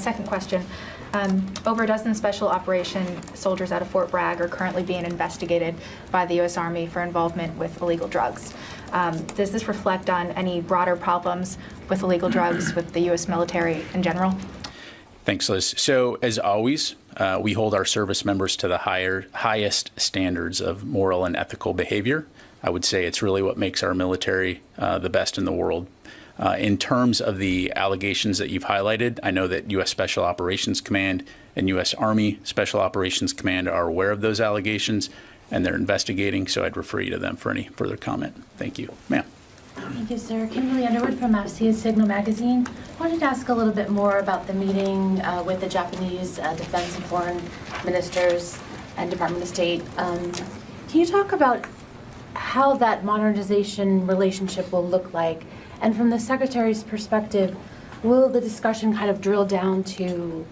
second question. Over a dozen special operation soldiers out of Fort Bragg are currently being investigated by the U.S. Army for involvement with illegal drugs. Does this reflect on any broader problems with illegal drugs with the U.S. military in general? Thanks, Liz. So, as always, we hold our service members to the highest standards of moral and ethical behavior. I would say it's really what makes our military the best in the world. In terms of the allegations that you've highlighted, I know that U.S. Special Operations Command and U.S. Army Special Operations Command are aware of those allegations, and they're investigating, so I'd refer you to them for any further comment. Thank you. Ma'am. Thank you, sir. Kimberly Underwood from FCA Signal Magazine. I wanted to ask a little bit more about the meeting with the Japanese defense and foreign ministers and Department of State. Can you talk about how that modernization relationship will look like? And from the Secretary's perspective, will the discussion kind of drill down to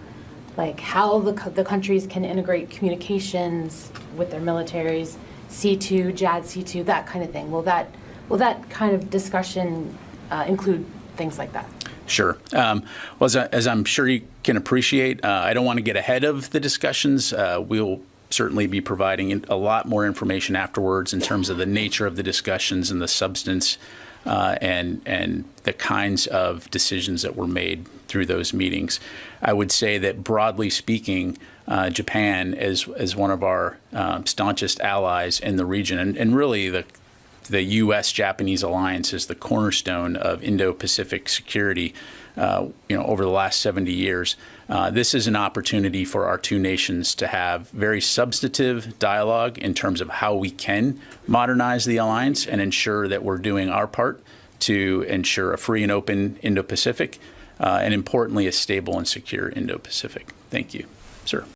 like how the countries can integrate communications with their militaries, C2, JADC2, that kind of thing? Will that kind of discussion include things like that? Sure. Well, as I'm sure you can appreciate, I don't want to get ahead of the discussions. We'll certainly be providing a lot more information afterwards in terms of the nature of the discussions and the substance and the kinds of decisions that were made through those meetings. I would say that broadly speaking, Japan is one of our staunchest allies in the region, and really the U.S.-Japanese alliance is the cornerstone of Indo-Pacific security. Over the last 70 years, this is an opportunity for our two nations to have very substantive dialogue in terms of how we can modernize the alliance and ensure that we're doing our part to ensure a free and open Indo-Pacific, and importantly, a stable and secure Indo-Pacific. Thank you, sir.